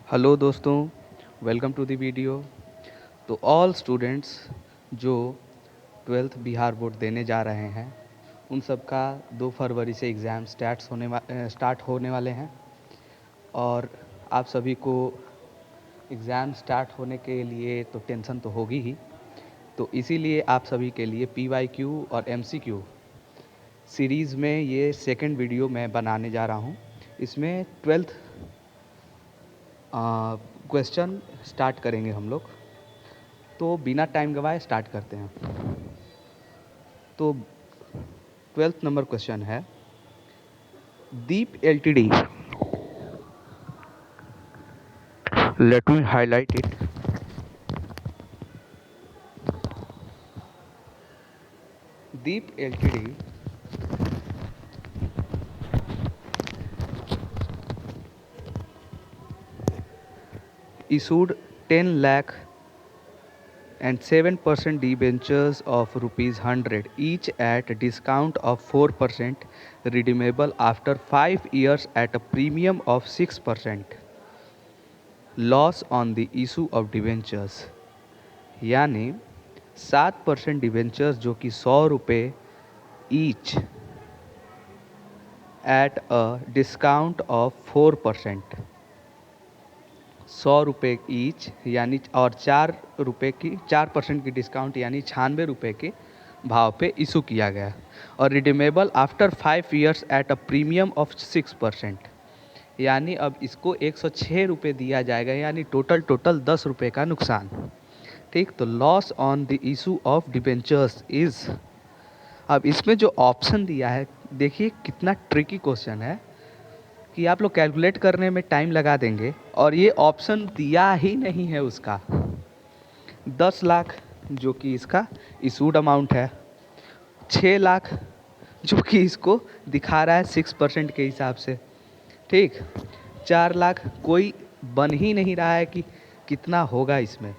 Hello दोस्तों, welcome to the video. तो all students जो ट्वेल्थ बिहार बोर्ड देने जा रहे हैं उन सब का 2 फरवरी से एग्ज़ाम स्टार्ट होने वाले हैं। और आप सभी को एग्ज़ाम स्टार्ट होने के लिए तो टेंशन तो होगी ही। तो इसीलिए आप सभी के लिए PYQ और MCQ सीरीज़ में ये सेकंड वीडियो मैं बनाने जा रहा हूँ। इसमें ट्वेल्थ क्वेश्चन स्टार्ट करेंगे हम लोग। तो बिना टाइम गवाए स्टार्ट करते हैं। तो 12th नंबर क्वेश्चन है, Deep LTD, let me highlight it. Deep LTD issued 10 lakh and 7% debentures of rupees 100 each at a discount of 4%, redeemable after 5 years at a premium of 6%, loss on the issue of debentures। यानी 7% debentures जो कि 100 रुपये each at a discount of 4%, 100 रुपये each यानी, और 4 रुपये की 4% की डिस्काउंट यानी 96 रुपये के भाव पे इशू किया गया। और redeemable after 5 years eight a premium of 6%, यानी अब इसको 106 रुपये दिया जाएगा, यानी टोटल 10 रुपये का नुकसान। ठीक, तो loss on the issue of debentures is. अब इसमें जो ऑप्शन दिया है, देखिए कितना ट्रिकी क्वेश्चन है कि आप लोग कैलकुलेट करने में टाइम लगा देंगे, और ये ऑप्शन दिया ही नहीं है उसका। 10 लाख जो कि इसका इशूड अमाउंट है, 6 लाख जो कि इसको दिखा रहा है 6% के हिसाब से, ठीक, 4 लाख कोई बन ही नहीं रहा है कि कितना होगा इसमें।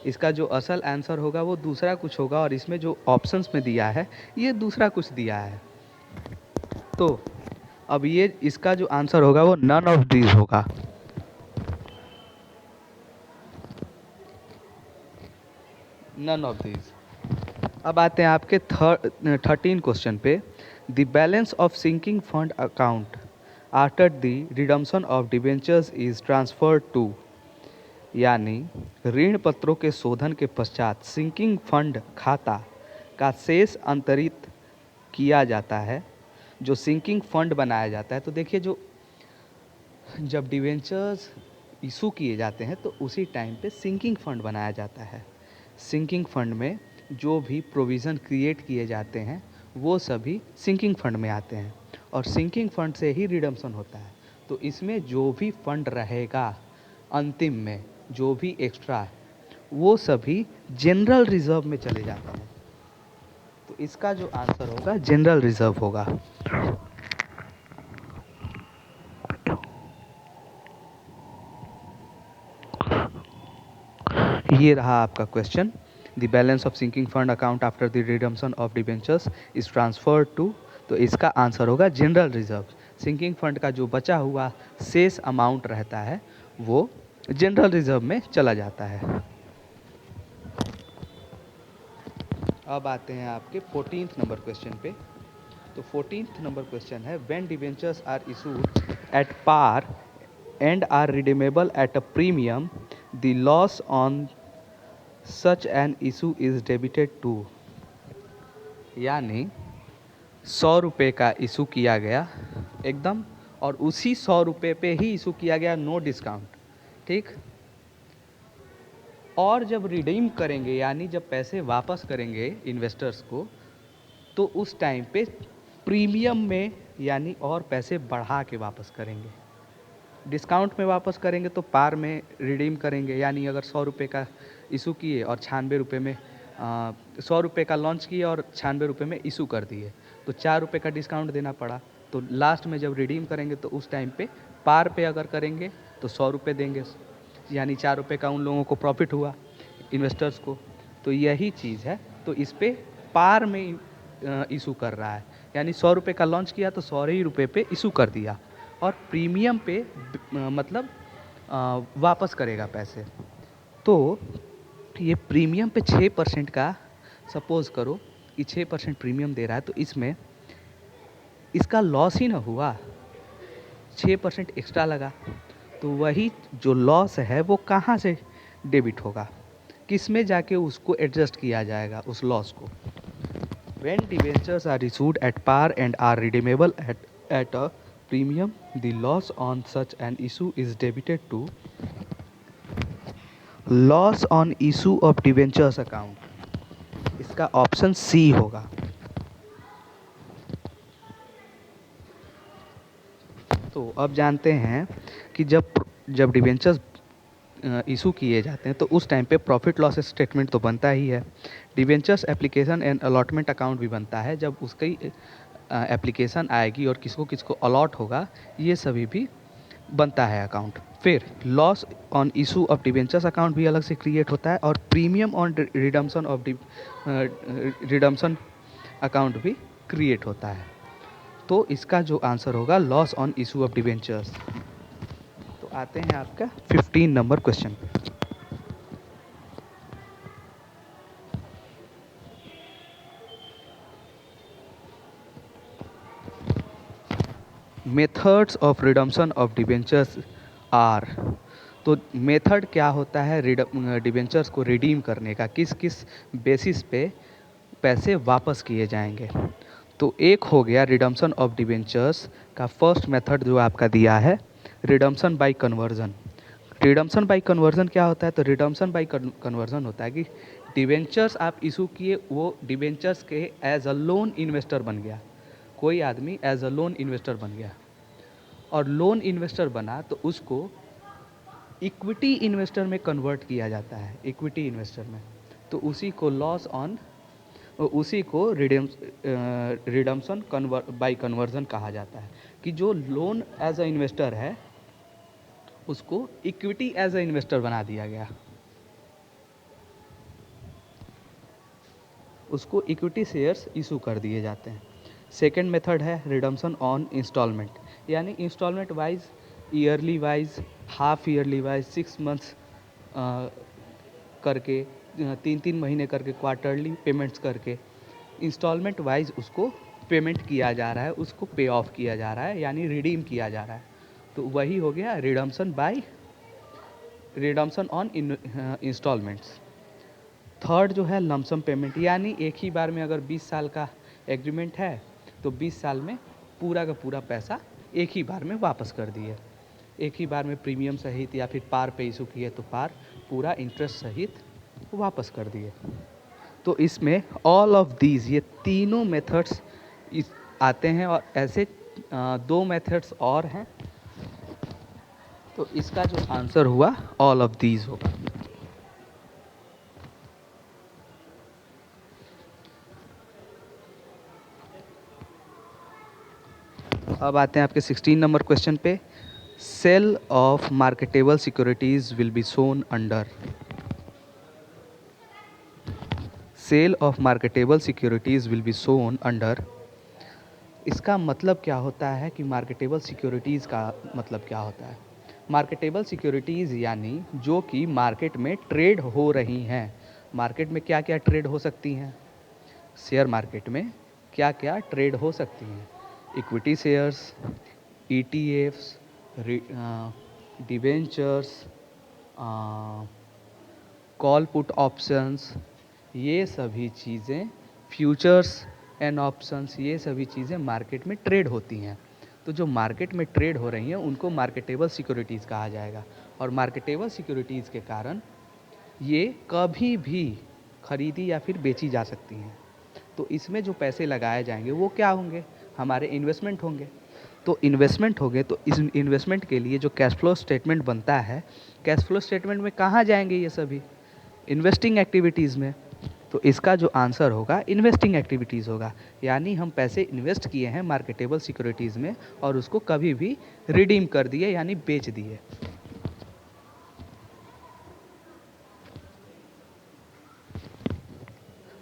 इसका जो असल आंसर होगा वो दूसरा कुछ होगा, और इसमें जो ऑप्शंस में दिया है ये दूसरा कुछ दिया है। तो अब ये इसका जो आंसर होगा वो नन ऑफ दीज होगा। None of these. अब आते हैं आपके 13 क्वेश्चन पे। The balance of sinking fund account after the redemption of debentures is transferred to. यानी ऋण पत्रों के शोधन के पश्चात सिंकिंग फंड खाता का शेष अंतरित किया जाता है। जो सिंकिंग फंड बनाया जाता है, तो देखिए जो जब डिवेंचर्स इशू किए जाते हैं तो उसी टाइम पे सिंकिंग फंड बनाया जाता है। सिंकिंग फंड में जो भी प्रोविज़न क्रिएट किए जाते हैं वो सभी सिंकिंग फंड में आते हैं, और सिंकिंग फंड से ही रिडम्पशन होता है। तो इसमें जो भी फंड रहेगा अंतिम में, जो भी एक्स्ट्रा है, वो सभी जनरल रिजर्व में चले जाते हैं। तो इसका जो आंसर होगा जनरल रिजर्व होगा। ये रहा आपका question. The balance of sinking fund account after the redemption of debentures is transferred to. तो इसका आंसर होगा जनरल रिजर्व। सिंकिंग फंड का जो बचा हुआ शेष अमाउंट रहता है वो जनरल रिजर्व में चला जाता है। अब आते हैं आपके 14th नंबर क्वेश्चन पे। तो 14th नंबर क्वेश्चन है, when debentures are issued at par and are redeemable at a premium, the loss on such an issue is debited to. यानी 100 रुपये का इशू किया गया एकदम, और उसी 100 रुपये पे ही इशू किया गया, नो डिस्काउंट, ठीक। और जब रिडीम करेंगे, यानी जब पैसे वापस करेंगे इन्वेस्टर्स को, तो उस टाइम पे प्रीमियम में यानी और पैसे बढ़ा के वापस करेंगे। डिस्काउंट में वापस करेंगे तो पार में रिडीम करेंगे, यानी अगर 100 रुपये का इशू किए और 96 रुपये में 100 रुपये का लॉन्च किए और 96 रुपये में इशू कर दिए, तो 4 रुपये का डिस्काउंट देना पड़ा। तो लास्ट में जब रिडीम करेंगे तो उस टाइम पे पार पे अगर करेंगे तो 100 रुपये देंगे, यानी 4 रुपये का उन लोगों को प्रॉफिट हुआ इन्वेस्टर्स को। तो यही चीज़ है। तो इस पर पार में इशू कर रहा है, यानी 100 रुपये का लॉन्च किया तो 100 ही रुपये पे इशू कर दिया, और प्रीमियम पे मतलब वापस करेगा पैसे। तो ये प्रीमियम पे 6% का सपोज़ करो कि 6% प्रीमियम दे रहा है, तो इसमें इसका लॉस ही ना हुआ, 6% एक्स्ट्रा लगा, तो वही जो लॉस है वो कहाँ से डेबिट होगा, किस में जाके उसको एडजस्ट किया जाएगा उस लॉस को। When debentures are issued at par and are redeemable at a premium, the loss on such an issue is debited to loss on issue of debentures account। इसका ऑप्शन सी होगा। तो अब जानते हैं कि जब डिबेंचर्स इशू किए जाते हैं तो उस टाइम पे प्रॉफिट लॉस स्टेटमेंट तो बनता ही है, debentures application and allotment account भी बनता है जब उसकी एप्लीकेशन आएगी और किसको किसको अलॉट होगा, ये सभी भी बनता है अकाउंट। फिर loss on issue of debentures account भी अलग से क्रिएट होता है और premium on redemption of redemption account भी क्रिएट होता है। तो इसका जो आंसर होगा loss on issue of debentures. तो आते हैं आपका 15 number question. Methods of redemption of debentures are. तो मेथड क्या होता है डिबेंचर्स को रिडीम करने का, किस किस बेसिस पे पैसे वापस किए जाएंगे। तो एक हो गया रिडम्पशन ऑफ डिबेंचर्स का फर्स्ट मेथड जो आपका दिया है, redemption bye conversion. Redemption bye conversion क्या होता है, तो रिडम्पशन बाय कन्वर्जन होता है कि डिबेंचर्स आप इशू किए, वो डिबेंचर्स के एज अ लोन इन्वेस्टर बन गया, कोई आदमी एज अ लोन इन्वेस्टर बन गया और लोन इन्वेस्टर बना तो उसको इक्विटी इन्वेस्टर में कन्वर्ट किया जाता है, इक्विटी इन्वेस्टर में। तो उसी को लॉस ऑन, उसी को रिडम्पशन बाय कन्वर्जन कहा जाता है कि जो लोन एज अ इन्वेस्टर है उसको इक्विटी एज अ इन्वेस्टर बना दिया गया, उसको इक्विटी शेयर्स इशू कर दिए जाते हैं। सेकेंड मेथड है रिडम्पशन ऑन इंस्टॉलमेंट, यानी instalment wise, yearly wise, half yearly wise, 6 months करके, 3-3 महीने करके, क्वार्टरली पेमेंट्स करके इंस्टॉलमेंट वाइज उसको पेमेंट किया जा रहा है, उसको पे ऑफ किया जा रहा है, यानी रिडीम किया जा रहा है। तो वही हो गया रिडम्पशन ऑन इंस्टॉलमेंट्स। थर्ड जो है लमसम पेमेंट, यानी एक ही बार में अगर 20 साल का एग्रीमेंट है तो 20 साल में पूरा का पूरा पैसा एक ही बार में वापस कर दिए, एक ही बार में प्रीमियम सहित या फिर पार पे इशू किए तो पार पूरा इंटरेस्ट सहित वापस कर दिए। तो इसमें ऑल ऑफ दीज, ये तीनों मेथड्स आते हैं और ऐसे 2 मेथड्स और हैं। तो इसका जो आंसर हुआ ऑल ऑफ दीज होगा। अब आते हैं आपके 16 नंबर क्वेश्चन पे। Sale of marketable securities will be shown under. Sale of marketable securities will be shown under, इसका मतलब क्या होता है कि मार्केटेबल सिक्योरिटीज़ का मतलब क्या होता है। मार्केटेबल सिक्योरिटीज़ यानी जो कि मार्केट में ट्रेड हो रही हैं। मार्केट में क्या क्या ट्रेड हो सकती हैं, शेयर मार्केट में क्या क्या ट्रेड हो सकती हैं, equity shares, ETFs, debentures, call put options, ये सभी चीज़ें, फ्यूचर्स एंड ऑप्शंस, ये सभी चीज़ें मार्केट में ट्रेड होती हैं। तो जो मार्केट में ट्रेड हो रही हैं उनको मार्केटेबल सिक्योरिटीज़ कहा जाएगा। और मार्केटेबल सिक्योरिटीज़ के कारण ये कभी भी खरीदी या फिर बेची जा सकती हैं। तो इसमें जो पैसे लगाए जाएंगे वो क्या होंगे, हमारे इन्वेस्टमेंट होंगे। तो इन्वेस्टमेंट हो गए तो इस इन्वेस्टमेंट के लिए जो कैश फ्लो स्टेटमेंट बनता है, कैश फ्लो स्टेटमेंट में कहाँ जाएंगे ये सभी, इन्वेस्टिंग एक्टिविटीज़ में। तो इसका जो आंसर होगा इन्वेस्टिंग एक्टिविटीज़ होगा, यानी हम पैसे इन्वेस्ट किए हैं मार्केटेबल सिक्योरिटीज़ में और उसको कभी भी रिडीम कर दिए यानी बेच दिए।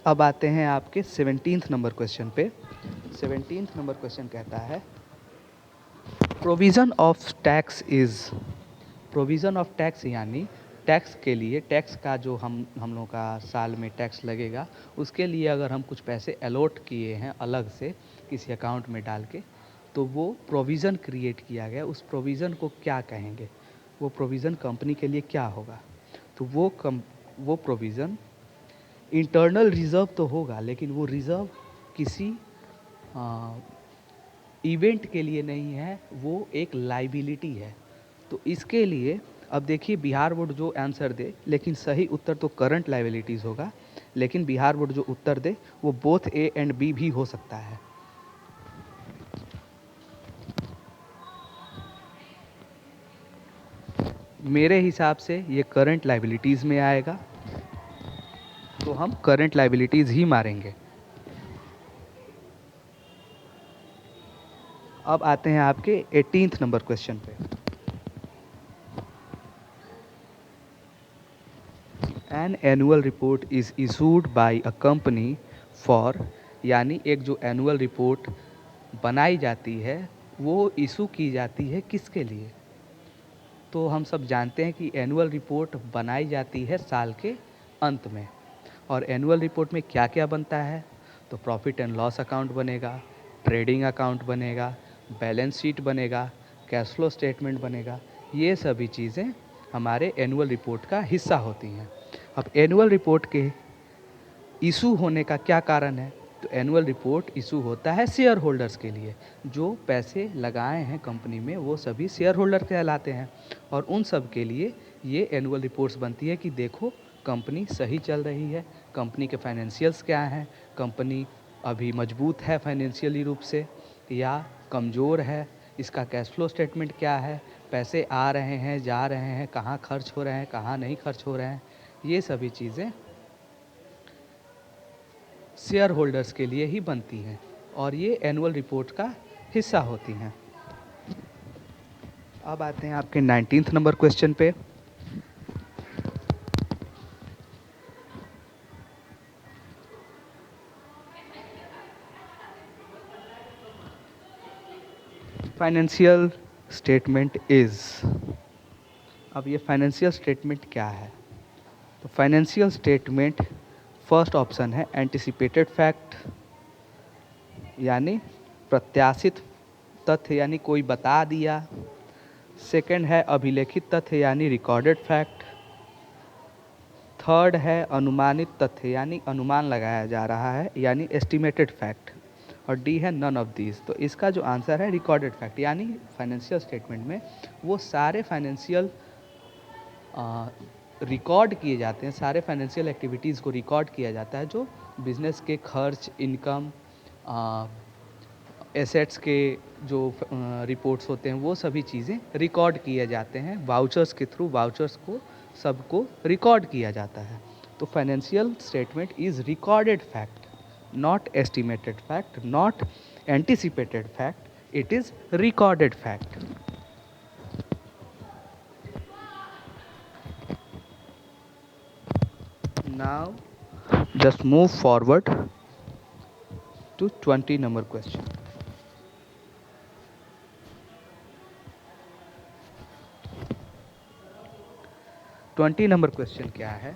अब आते हैं आपके 17th नंबर क्वेश्चन पे। 17th नंबर क्वेश्चन कहता है provision of tax is provision of tax यानी टैक्स के लिए, टैक्स का जो हम लोग का साल में टैक्स लगेगा, उसके लिए अगर हम कुछ पैसे अलॉट किए हैं अलग से किसी अकाउंट में डाल के, तो वो प्रोविज़न क्रिएट किया गया। उस प्रोविज़न को क्या कहेंगे, वो प्रोविज़न कंपनी के लिए क्या होगा? तो वो प्रोविज़न इंटरनल रिज़र्व तो होगा, लेकिन वो रिज़र्व किसी इवेंट के लिए नहीं है, वो एक लाइबिलिटी है। तो इसके लिए अब देखिए बिहार बोर्ड जो आंसर दे, लेकिन सही उत्तर तो करंट लाइबिलिटीज़ होगा, लेकिन बिहार बोर्ड जो उत्तर दे वो बोथ ए एंड बी भी हो सकता है। मेरे हिसाब से ये करंट लाइबिलिटीज़ में आएगा, तो हम करंट लाइबिलिटीज़ ही मारेंगे। अब आते हैं आपके 18th नंबर क्वेश्चन पे। An annual report is issued by a company for, यानी एक जो एनुअल रिपोर्ट बनाई जाती है वो इशू की जाती है किसके लिए? तो हम सब जानते हैं कि एनुअल रिपोर्ट बनाई जाती है साल के अंत में। और एनुअल रिपोर्ट में क्या क्या बनता है? तो प्रॉफिट एंड लॉस अकाउंट बनेगा, ट्रेडिंग अकाउंट बनेगा, बैलेंस शीट बनेगा, कैश फ्लो स्टेटमेंट बनेगा। ये सभी चीज़ें हमारे एनुअल रिपोर्ट का हिस्सा होती हैं। अब एनुअल रिपोर्ट के इशू होने का क्या कारण है? तो एनुअल रिपोर्ट इशू होता है शेयर होल्डर्स के लिए। जो पैसे लगाए हैं कंपनी में वो सभी शेयर होल्डर कहलाते हैं, और उन सब के लिए ये एनुअल रिपोर्ट्स बनती है कि देखो कंपनी सही चल रही है, कंपनी के फाइनेंशियल्स क्या हैं, कंपनी अभी मजबूत है फाइनेंशियली रूप से या कमज़ोर है, इसका कैश फ्लो स्टेटमेंट क्या है, पैसे आ रहे हैं जा रहे हैं, कहाँ खर्च हो रहे हैं कहाँ नहीं खर्च हो रहे हैं। ये सभी चीज़ें शेयर होल्डर्स के लिए ही बनती हैं और ये एनुअल रिपोर्ट का हिस्सा होती हैं। अब आते हैं आपके 19th नंबर क्वेश्चन पे। फाइनेंशियल स्टेटमेंट इज़, अब ये फाइनेंशियल स्टेटमेंट क्या है? तो फाइनेंशियल स्टेटमेंट फर्स्ट ऑप्शन है एंटिसिपेटेड फैक्ट, यानी प्रत्याशित तथ्य, यानी कोई बता दिया। सेकंड है अभिलेखित तथ्य यानी रिकॉर्डेड फैक्ट। थर्ड है अनुमानित तथ्य यानी अनुमान लगाया जा रहा है यानी एस्टिमेटेड फैक्ट। और डी है नन ऑफ दीज। तो इसका जो आंसर है रिकॉर्डेड फैक्ट, यानी फाइनेंशियल स्टेटमेंट में वो सारे फाइनेंशियल रिकॉर्ड किए जाते हैं, सारे फाइनेंशियल एक्टिविटीज़ को रिकॉर्ड किया जाता है, जो बिजनेस के खर्च, इनकम, एसेट्स के जो रिपोर्ट्स होते हैं वो सभी चीज़ें रिकॉर्ड किए जाते हैं वाउचर्स के थ्रू। वाउचर्स को सबको रिकॉर्ड किया जाता है। तो financial statement is recorded fact, not estimated fact, not anticipated fact, it is recorded fact. Now just move forward to 20 number question. Twenty number question क्या है?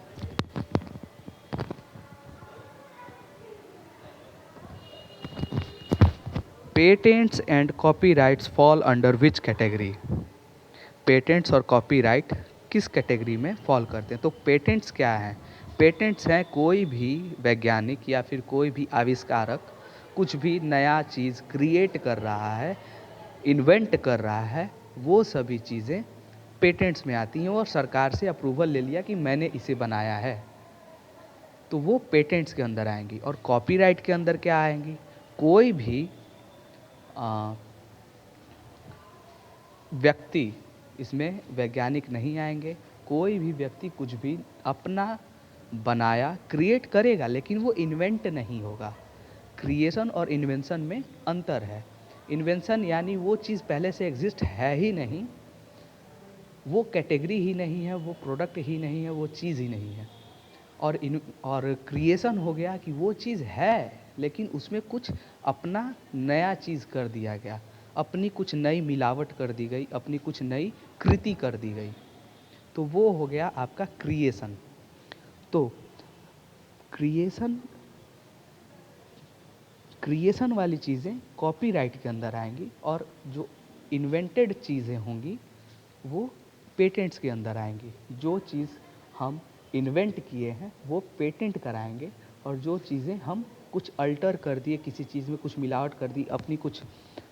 Patents and copyrights fall under which category? Patents और copyright किस category में fall करते हैं? तो patents क्या हैं? पेटेंट्स हैं कोई भी वैज्ञानिक या फिर कोई भी आविष्कारक कुछ भी नया चीज़ क्रिएट कर रहा है, इन्वेंट कर रहा है, वो सभी चीज़ें पेटेंट्स में आती हैं और सरकार से अप्रूवल ले लिया कि मैंने इसे बनाया है, तो वो पेटेंट्स के अंदर आएंगी। और कॉपीराइट के अंदर क्या आएंगी? कोई भी व्यक्ति, इसमें वैज्ञानिक नहीं आएंगे, कोई भी व्यक्ति कुछ भी अपना बनाया क्रिएट करेगा लेकिन वो इन्वेंट नहीं होगा। क्रिएशन और इन्वेंशन में अंतर है। इन्वेंशन यानी वो चीज़ पहले से एग्जिस्ट है ही नहीं, वो कैटेगरी ही नहीं है, वो प्रोडक्ट ही नहीं है, वो चीज़ ही नहीं है। और क्रिएशन हो गया कि वो चीज़ है लेकिन उसमें कुछ अपना नया चीज़ कर दिया गया, अपनी कुछ नई मिलावट कर दी गई, अपनी कुछ नई कृति कर दी गई। तो वो हो गया आपका क्रिएशन। तो क्रिएशन क्रिएशन वाली चीज़ें कॉपीराइट के अंदर आएंगी, और जो इन्वेंटेड चीज़ें होंगी वो पेटेंट्स के अंदर आएंगी। जो चीज़ हम इन्वेंट किए हैं वो पेटेंट कराएंगे, और जो चीज़ें हम कुछ अल्टर कर दिए, किसी चीज़ में कुछ मिलावट कर दी, अपनी कुछ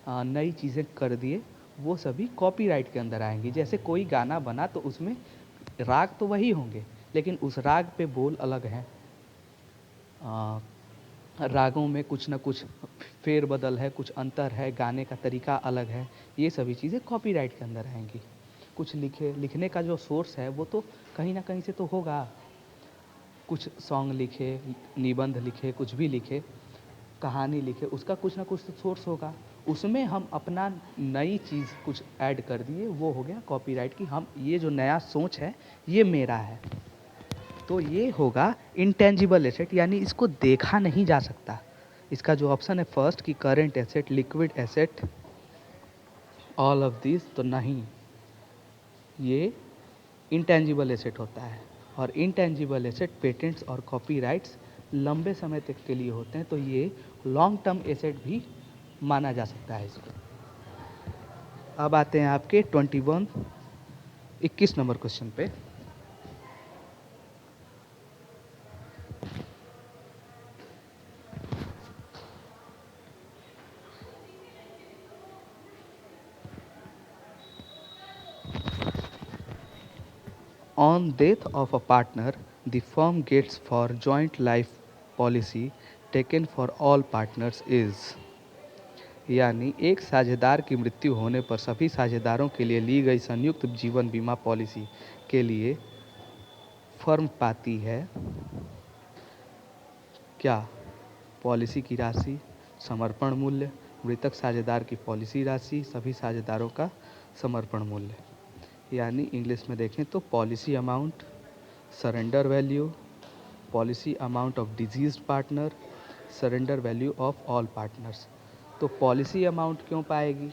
नई चीज़ें कर दिए, वो सभी कॉपीराइट के अंदर आएंगी। जैसे कोई गाना बना तो उसमें राग तो वही होंगे, लेकिन उस राग पे बोल अलग हैं, रागों में कुछ ना कुछ फेर बदल है, कुछ अंतर है, गाने का तरीका अलग है, ये सभी चीज़ें कॉपीराइट के अंदर आएंगी। कुछ लिखने का जो सोर्स है वो तो कहीं ना कहीं से तो होगा, कुछ सॉन्ग लिखे, निबंध लिखे, कुछ भी लिखे, कहानी लिखे, उसका कुछ ना कुछ तो सोर्स होगा। उसमें हम अपना नई चीज़ कुछ ऐड कर दिए, वो हो गया कॉपीराइट की हम ये जो नया सोच है ये मेरा है। तो ये होगा इंटेंजिबल एसेट, यानी इसको देखा नहीं जा सकता। इसका जो ऑप्शन है फर्स्ट की current asset, liquid asset, all of this, तो नहीं, ये इंटेंजिबल एसेट होता है। और इंटेंजिबल एसेट पेटेंट्स और कॉपीराइट्स लंबे समय तक के लिए होते हैं, तो ये लॉन्ग टर्म एसेट भी माना जा सकता है इसको। अब आते हैं आपके 21 नंबर क्वेश्चन पे। On death of a partner, the firm gets for joint life policy taken for all partners is, यानी एक साझेदार की मृत्यु होने पर सभी साझेदारों के लिए ली गई संयुक्त जीवन बीमा पॉलिसी के लिए फर्म पाती है क्या? पॉलिसी की राशि, समर्पण मूल्य, मृतक साझेदार की पॉलिसी राशि, सभी साझेदारों का समर्पण मूल्य। यानी इंग्लिश में देखें तो policy amount, surrender value, policy amount of disease partner, surrender value of all partners. तो पॉलिसी अमाउंट क्यों पाएगी?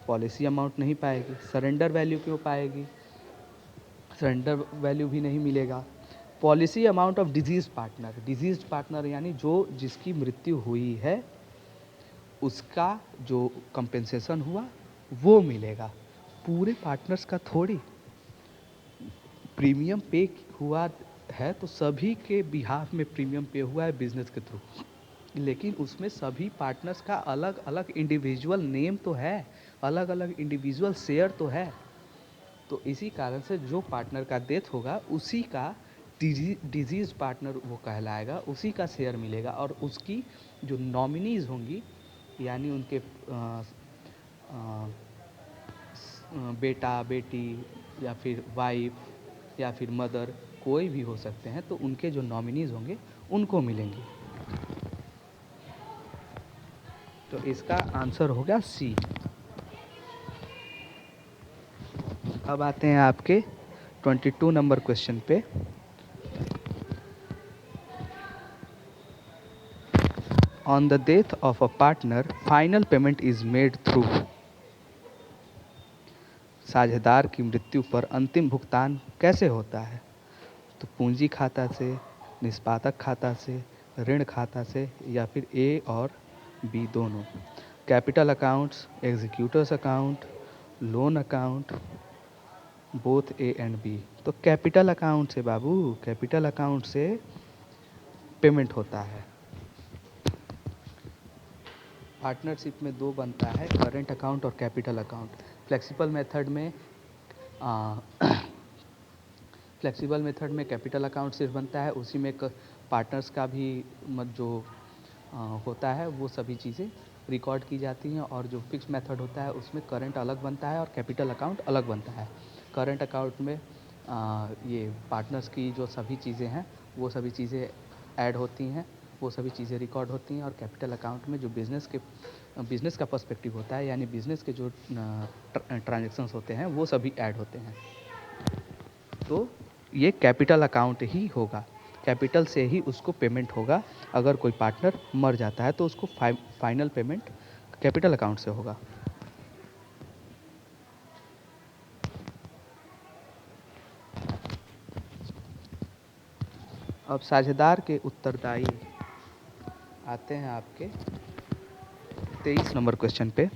पॉलिसी अमाउंट नहीं पाएगी। सरेंडर वैल्यू क्यों पाएगी? सरेंडर वैल्यू भी नहीं मिलेगा। Policy amount of disease partner यानी जो जिसकी मृत्यु हुई है उसका जो कंपेंसेशन हुआ वो मिलेगा। पूरे पार्टनर्स का थोड़ी प्रीमियम पे हुआ है, तो सभी के बिहाफ में प्रीमियम पे हुआ है बिजनेस के थ्रू, लेकिन उसमें सभी पार्टनर्स का अलग अलग इंडिविजुअल नेम तो है, अलग अलग इंडिविजुअल शेयर तो है। तो इसी कारण से जो पार्टनर का डेथ होगा उसी का डिजीज पार्टनर वो कहलाएगा, उसी का शेयर मिलेगा। और उसकी जो नॉमिनीज होंगी, यानी उनके बेटा बेटी या फिर वाइफ या फिर मदर, कोई भी हो सकते हैं, तो उनके जो नॉमिनीज होंगे उनको मिलेंगे। तो इसका आंसर होगा सी। अब आते हैं आपके 22 नंबर क्वेश्चन पे। On the death of a partner final payment is made through, साझेदार की मृत्यु पर अंतिम भुगतान कैसे होता है? तो पूंजी खाता से, निष्पादक खाता से, ऋण खाता से, या फिर ए और बी दोनों। Capital accounts, executors account, loan account, both A and B. तो कैपिटल अकाउंट से बाबू, कैपिटल अकाउंट से पेमेंट होता है। पार्टनरशिप में दो बनता है, करंट अकाउंट और कैपिटल अकाउंट। फ्लेक्सिबल मेथड में फ्लेक्सिबल मेथड में कैपिटल अकाउंट सिर्फ बनता है, उसी में पार्टनर्स का भी जो होता है वो सभी चीज़ें रिकॉर्ड की जाती हैं। और जो फिक्स मेथड होता है उसमें करंट अलग बनता है और कैपिटल अकाउंट अलग बनता है। करंट अकाउंट में ये पार्टनर्स की जो सभी चीज़ें हैं वो सभी चीज़ें ऐड होती हैं, वो सभी चीज़ें रिकॉर्ड होती हैं। और कैपिटल अकाउंट में जो बिज़नेस का पर्सपेक्टिव होता है, यानी बिज़नेस के जो ट्रांजैक्शंस होते हैं वो सभी ऐड होते हैं। तो ये कैपिटल अकाउंट ही होगा, कैपिटल से ही उसको पेमेंट होगा। अगर कोई पार्टनर मर जाता है तो उसको फाइनल पेमेंट कैपिटल अकाउंट से होगा। अब साझेदार के उत्तरदायी आते हैं आपके 23 नंबर क्वेश्चन पे।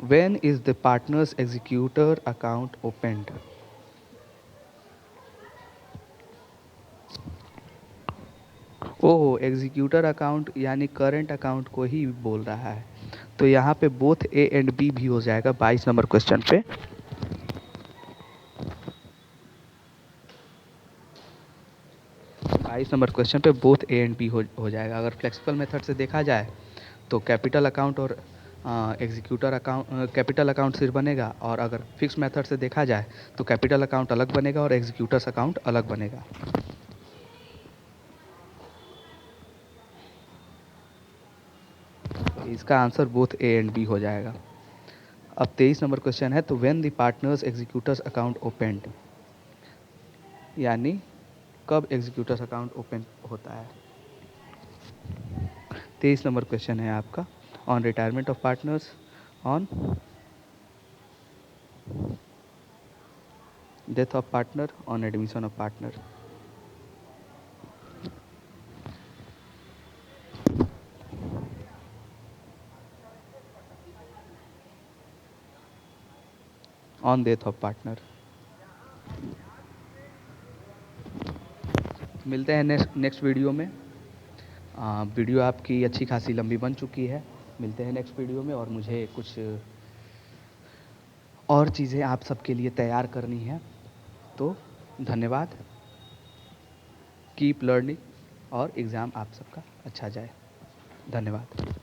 When is the partner's executor account opened? ओहो, एग्जीक्यूटर अकाउंट यानी करंट अकाउंट को ही बोल रहा है, तो यहाँ पे बोथ ए एंड बी भी हो जाएगा 22 नंबर क्वेश्चन पे। 22 नंबर क्वेश्चन पे बोथ ए एंड बी हो जाएगा। अगर फ्लेक्सिबल मेथड से देखा जाए तो कैपिटल अकाउंट और एग्जीक्यूटर अकाउंट, कैपिटल अकाउंट सिर्फ बनेगा, और अगर फिक्स मेथड से देखा जाए तो कैपिटल अकाउंट अलग बनेगा और एग्जीक्यूटर्स अकाउंट अलग बनेगा। तो इसका answer both A and B हो जाएगा। अब 23 नंबर क्वेश्चन है, तो when the partners executors account opened, यानी कब एग्जीक्यूटर्स अकाउंट ओपन होता है। 23 नंबर क्वेश्चन है आपका, on retirement of partners, on death of partner, on admission of partner. On death of partner. मिलते हैं नेक्स्ट वीडियो में। वीडियो आपकी अच्छी खासी लंबी बन चुकी है। मिलते हैं नेक्स्ट वीडियो में, और मुझे कुछ और चीज़ें आप सबके लिए तैयार करनी है। तो धन्यवाद, कीप लर्निंग, और एग्ज़ाम आप सबका अच्छा जाए। धन्यवाद।